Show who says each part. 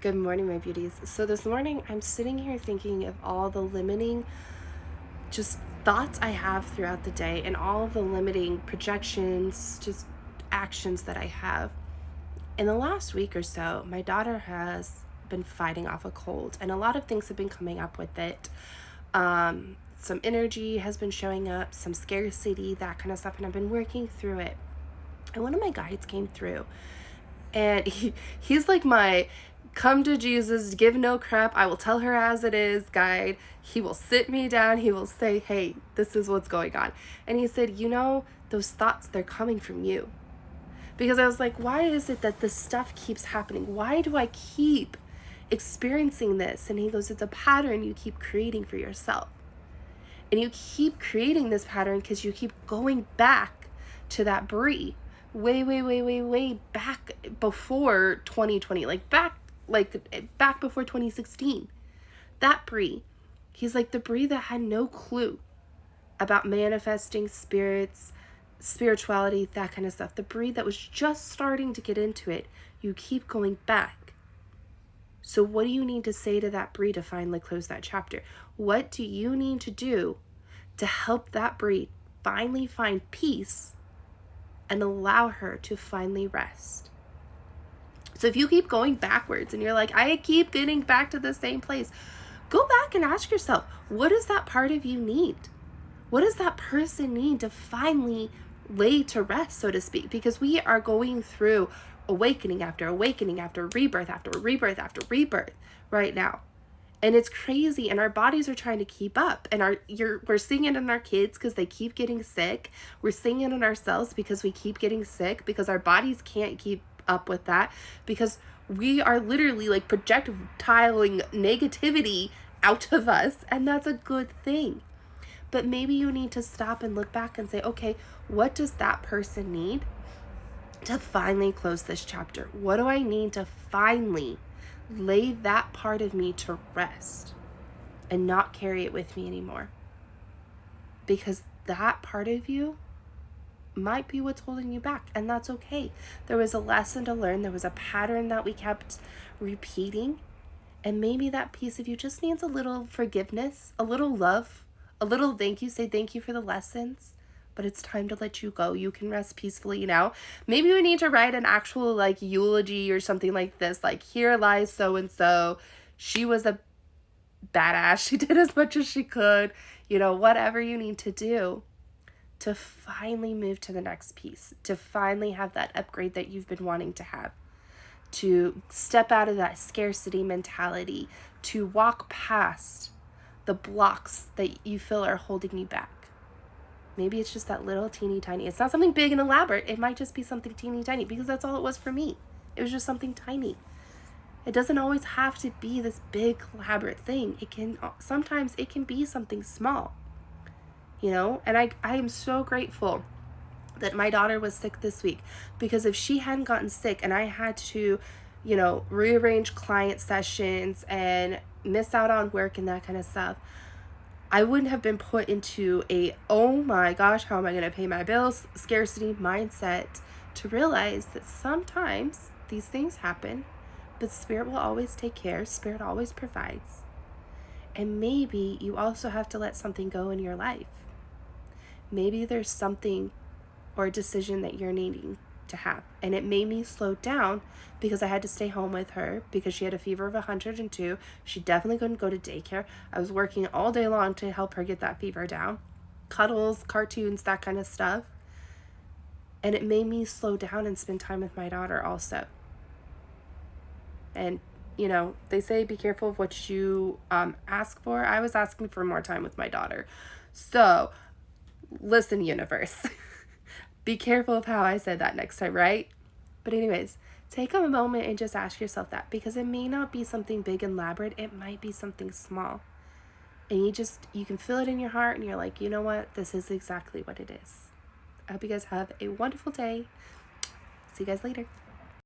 Speaker 1: Good morning, my beauties. So this morning I'm sitting here thinking of all the limiting just thoughts I have throughout the day and all of the limiting projections, just actions that I have. In the last week or so, my daughter has been fighting off a cold, and a lot of things have been coming up with it. Some energy has been showing up, some scarcity, that kind of stuff, and I've been working through it. And one of my guides came through, and he's like my come to Jesus, give no crap, I will tell her as it is guide. He will sit me down, he will say, hey, this is what's going on. And he said, those thoughts, they're coming from you. Because I was like, why is it that this stuff keeps happening? Why do I keep experiencing this? And he goes, it's a pattern you keep creating for yourself. And you keep creating this pattern because you keep going back to that Brie way back before 2020, back before 2016. That Brie. He's like the Brie that had no clue about manifesting spirits, spirituality, that kind of stuff. The Brie that was just starting to get into it. You keep going back. So what do you need to say to that Brie to finally close that chapter? What do you need to do to help that Brie finally find peace and allow her to finally rest? So if you keep going backwards and you're like, I keep getting back to the same place, go back and ask yourself, what does that part of you need? What does that person need to finally lay to rest, so to speak? Because we are going through awakening after rebirth after rebirth right now. And it's crazy, and our bodies are trying to keep up, and we're seeing it in our kids because they keep getting sick. We're seeing it in ourselves because we keep getting sick, because our bodies can't keep up with that, because we are literally projectiling negativity out of us, and that's a good thing. But maybe you need to stop and look back and say, okay, what does that person need to finally close this chapter? What do I need to finally lay that part of me to rest and not carry it with me anymore? Because that part of you might be what's holding you back, and that's okay. There was a lesson to learn. There was a pattern that we kept repeating, and maybe that piece of you just needs a little forgiveness, a little love, a little thank you. Say thank you for the lessons, but it's time to let you go. You can rest peacefully now. Maybe we need to write an actual eulogy or something like this, here lies so-and-so. She was a badass. She did as much as she could. Whatever you need to do to finally move to the next piece, to finally have that upgrade that you've been wanting to have, to step out of that scarcity mentality, to walk past the blocks that you feel are holding you back. Maybe it's just that little teeny tiny. It's not something big and elaborate. It might just be something teeny tiny, because that's all it was for me. It was just something tiny. It doesn't always have to be this big elaborate thing. Sometimes it can be something small, and I am so grateful that my daughter was sick this week, because if she hadn't gotten sick and I had to, rearrange client sessions and miss out on work and that kind of stuff, I wouldn't have been put into oh my gosh, how am I going to pay my bills, scarcity mindset, to realize that sometimes these things happen, but Spirit will always take care. Spirit always provides. And maybe you also have to let something go in your life. Maybe there's something or a decision that you're needing to have. And it made me slow down because I had to stay home with her because she had a fever of 102. She definitely couldn't go to daycare. I was working all day long to help her get that fever down. Cuddles, cartoons, that kind of stuff. And it made me slow down and spend time with my daughter also. And, they say be careful of what you ask for. I was asking for more time with my daughter. So, listen, universe. Be careful of how I said that next time, right? But anyways, take a moment and just ask yourself that, because it may not be something big and elaborate. It might be something small. And you can feel it in your heart, and you're like, you know what? This is exactly what it is. I hope you guys have a wonderful day. See you guys later.